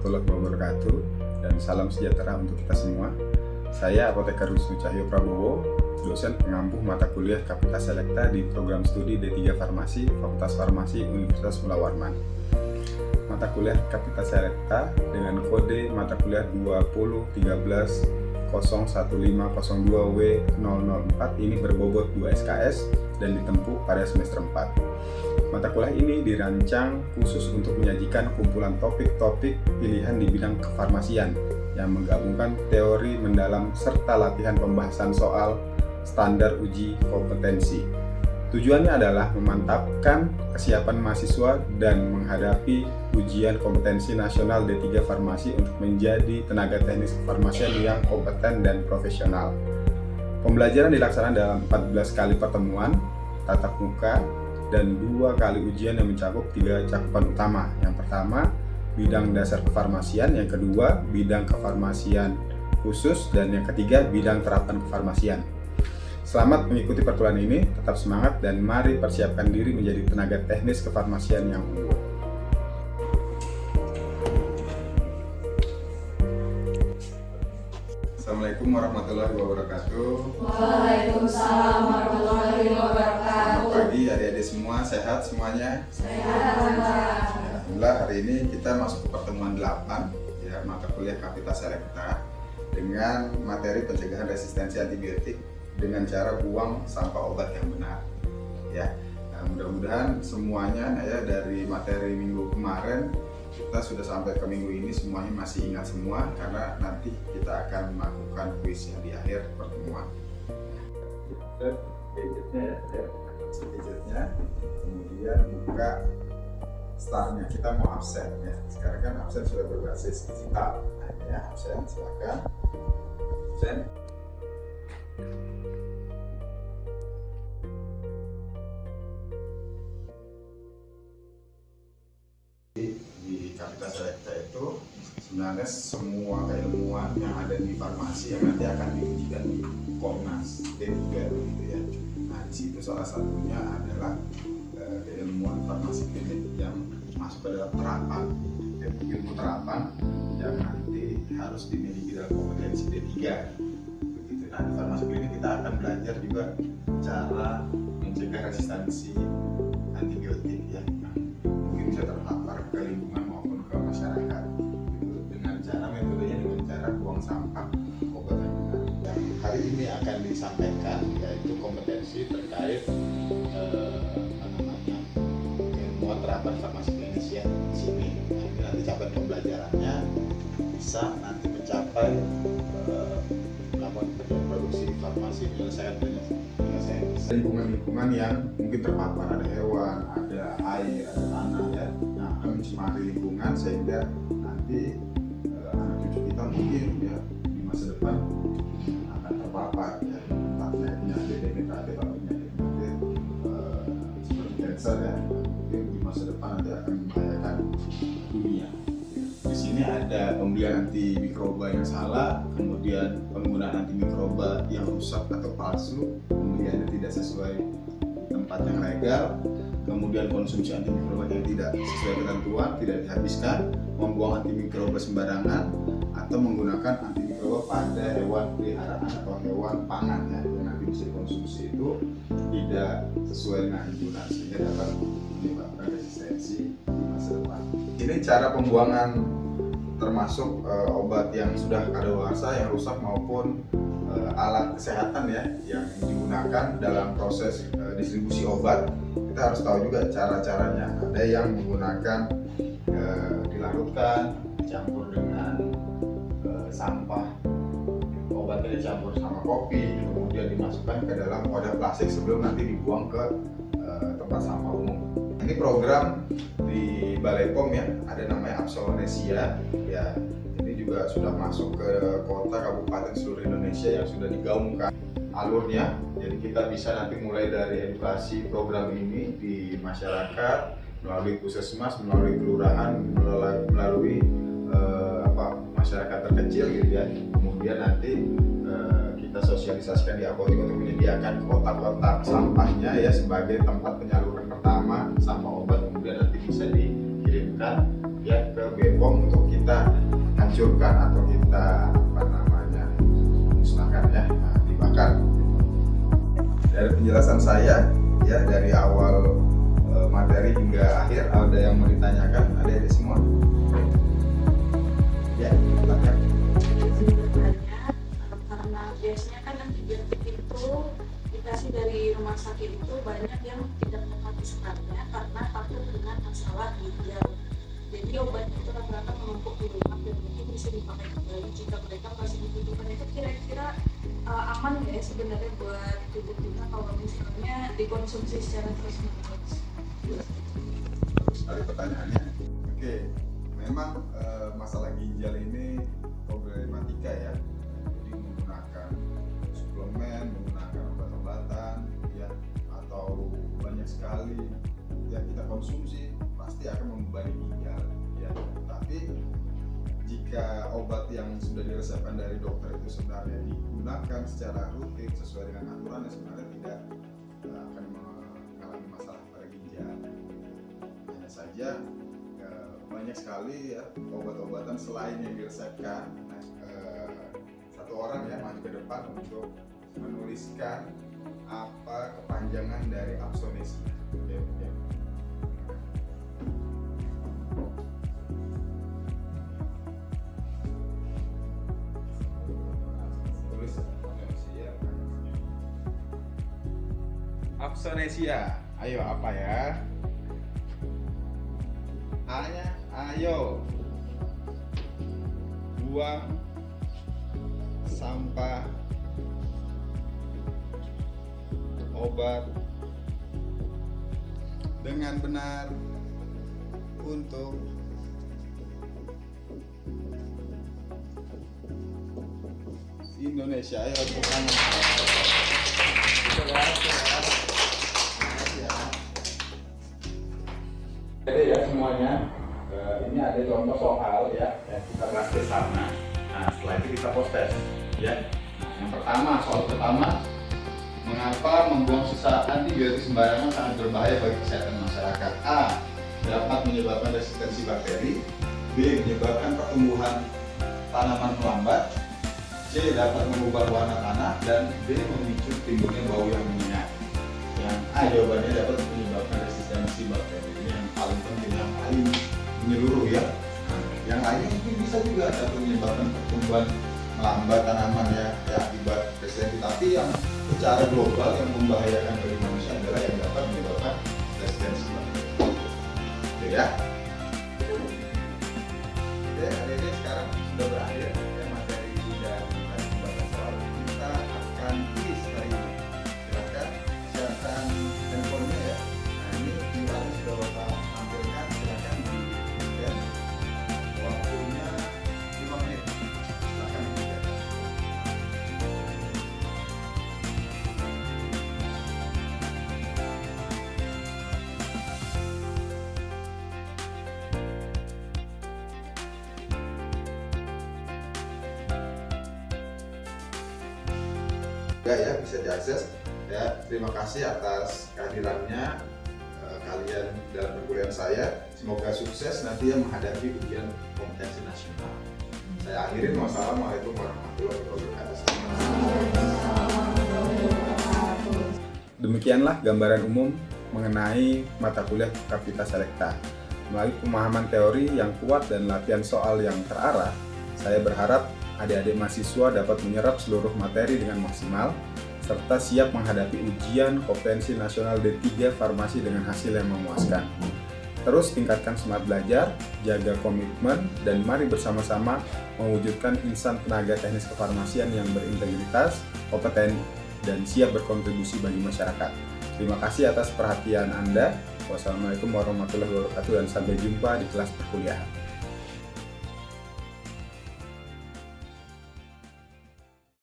warahmatullahi wabarakatuh, dan salam sejahtera untuk kita semua. Saya Apoteker Wisnu Cahyo Prabowo, dosen pengampuh mata kuliah Kapitas Selekta di program studi D3 Farmasi, Fakultas Farmasi Universitas Mula Warman. Mata kuliah Kapitas Selekta dengan kode mata kuliah 2013-01502W004 ini berbobot 2 SKS dan ditempuh pada semester 4. Mata kuliah ini dirancang khusus untuk menyajikan kumpulan topik-topik pilihan di bidang kefarmasian yang menggabungkan teori mendalam serta latihan pembahasan soal standar uji kompetensi. Tujuannya adalah memantapkan kesiapan mahasiswa dan menghadapi ujian kompetensi nasional D3 Farmasi untuk menjadi tenaga teknis kefarmasian yang kompeten dan profesional. Pembelajaran dilaksanakan dalam 14 kali pertemuan tatap muka dan 2 kali ujian yang mencakup 3 cakupan utama. Yang pertama, bidang dasar kefarmasian, yang kedua, bidang kefarmasian khusus, dan yang ketiga, bidang terapan kefarmasian. Selamat mengikuti perkuliahan ini, tetap semangat dan mari persiapkan diri menjadi tenaga teknis kefarmasian yang unggul. Assalamualaikum warahmatullahi wabarakatuh. Waalaikumsalam warahmatullahi wabarakatuh. Selamat pagi adik-adik semua, sehat semuanya? Sehat, Pak. Alhamdulillah, hari ini kita masuk ke pertemuan 8 ya, mata kuliah Kapitas Selekta dengan materi pencegahan resistensi antibiotik dengan cara buang sampah obat yang benar ya. Nah, mudah-mudahan semuanya ya, dari materi minggu kemarin kita sudah sampai ke minggu ini semuanya masih ingat semua, karena nanti kita akan melakukan kuis yang di akhir pertemuan. Gadgetnya ya, gadgetnya, kemudian buka startnya, kita mau absen ya. Sekarang kan absen sudah berbasis digital ya. Absen, silakan absen. Di Kapitas Selekta itu sebenarnya semua keilmuan yang ada di farmasi yang nanti akan diujikan di Komnas D3 gitu ya. Nah, di situ salah satunya adalah keilmuan farmasi klinik yang masuk ke dalam terapan, ilmu terapan yang nanti harus dimiliki dalam kompetensi D3 begitu. Nah, di farmasi klinik kita akan belajar juga cara mencegah resistensi antibiotik ya, mungkin bisa terpapar ke lingkungan maupun ke masyarakat gitu, dengan cara metodenya dengan cara buang sampah obat yang benar. Dan hari ini akan disampaikan yaitu kompetensi terkait ilmuwan terapan farmasi klinis ya di sini. Nah, ini nanti capaian pembelajarannya bisa nanti mencapai melakukan produksi farmasi, menyelesaikan lingkungan-lingkungan yang mungkin terpapar, ada hewan, ada air, ada tanah ya. Nah, akan mencemari lingkungan sehingga nanti anak cucu kita mungkin ya di masa depan akan terpapar ya, entahnya penyakit degeneratif atau penyakit seperti kanker ya, mungkin di masa depan nanti akan membahayakan dunia. Di sini ada pembelian antimikroba yang salah, kemudian penggunaan antimikroba yang rusak atau palsu, pembeliannya tidak sesuai tempat yang legal, kemudian konsumsi antimikroba yang tidak sesuai ketentuan, tidak dihabiskan, membuang antimikroba sembarangan, atau menggunakan antimikroba pada hewan peliharaan atau hewan pangan ya, yang nanti bisa dikonsumsi itu tidak sesuai dengan anjuran sehingga dapat menyebabkan resistensi di masa depan. Ini cara pembuangan termasuk obat yang sudah kadaluarsa, yang rusak maupun alat kesehatan ya yang digunakan dalam proses distribusi obat. Kita harus tahu juga cara-caranya. Ada yang menggunakan dilarutkan, dicampur dengan sampah, obatnya dicampur sama kopi, kemudian dimasukkan ke dalam wadah plastik sebelum nanti dibuang ke tempat sampah umum. Ini program di Balai POM ya, ada namanya Absolonesia ya. Ini juga sudah masuk ke kota kabupaten seluruh Indonesia yang sudah digaungkan alurnya. Jadi kita bisa nanti mulai dari edukasi program ini di masyarakat melalui puskesmas, melalui kelurahan, melalui masyarakat terkecil gitu ya. Kemudian nanti kita sosialisasikan di apotek untuk menyediakan kotak-kotak sampahnya ya sebagai tempat penyaluran pertama sampah obat, kemudian nanti bisa dikirimkan ya ke BPOM untuk kita kita hancurkan atau kita musnahkan ya, dibakar. Dari penjelasan saya ya, dari awal materi hingga akhir, ada yang mau ditanyakan? Ada semua? Ya, silakan. Karena biasanya kan antibiotik itu dikasih dari rumah sakit itu banyak yang tidak menghabiskannya karena takut dengan masalah ginjal. Jadi obat itu rata-rata menumpuk di rumah dan mungkin bisa dipakai kembali jika mereka masih dibutuhkan. Itu kira-kira aman nggak ya sebenarnya buat tubuh kita kalau misalnya dikonsumsi secara terus-menerus? Terus ada pertanyaannya. Oke, memang masalah ginjal ini problematika ya. Jadi menggunakan suplemen, menggunakan obat-obatan ya, atau banyak sekali yang kita konsumsi pasti akan membebani ginjal ya. Tapi jika obat yang sudah diresepkan dari dokter itu sebenarnya digunakan secara rutin sesuai dengan aturan, sebenarnya tidak akan mengalami masalah pada ginjal. Hanya saja banyak sekali ya obat-obatan selain yang diresepkan. Satu orang ya maju ke depan untuk menuliskan apa kepanjangan dari Absonesi. Oke. Tulis Absonesia. Absonesia. Ayo apa ya? A-nya ayo buang sampah obat dengan benar untuk Indonesia. Ayo tepuk tangan. Jadi ya semuanya, ini ada contoh soal ya yang kita bahas bersama. Nah setelah itu kita post test ya. Nah, yang pertama, soal pertama, mengapa membuang sisa antibiotik sembarangan sangat berbahaya bagi kesehatan masyarakat? A. Dapat menyebabkan resistensi bakteri. B. Menyebabkan pertumbuhan tanaman melambat. C. Dapat mengubah warna tanah. Dan D. Memicu timbulnya bau yang menyengat. Yang A jawabannya dapat menyebabkan resistensi bakteri. Ini yang paling penting, yang paling menyeluruh ya. Nah, yang lainnya mungkin bisa juga dapat menyebabkan pertumbuhan melambat tanaman ya akibat resistensi. Tapi yang secara global yang membahayakan bagi manusia adalah yang dapat menyebabkan resistensi bakteri. Oke ya. Oke, hari ini sekarang sudah berakhir ya materi dan kita membahas soal. Kita akan quiz hari ini. Silakan siapkan handphonenya ya. Nah ini nilainya sudah Bapak tampilkan. Silakan di ya. Waktunya 5 menit. Silakan dikerjakan. Ya bisa diakses ya. Terima kasih atas kehadirannya kalian dalam perkuliahan saya. Semoga sukses nanti ya menghadapi ujian kompetensi nasional. Saya akhirin. Wassalamualaikum warahmatullahi wabarakatuh. Demikianlah gambaran umum mengenai mata kuliah Kapita Selecta. Melalui pemahaman teori yang kuat dan latihan soal yang terarah, saya berharap adik-adik mahasiswa dapat menyerap seluruh materi dengan maksimal, serta siap menghadapi ujian kompetensi nasional D3 Farmasi dengan hasil yang memuaskan. Terus tingkatkan semangat belajar, jaga komitmen, dan mari bersama-sama mewujudkan insan tenaga teknis kefarmasian yang berintegritas, kompeten, dan siap berkontribusi bagi masyarakat. Terima kasih atas perhatian Anda. Wassalamualaikum warahmatullahi wabarakatuh dan sampai jumpa di kelas perkuliahan.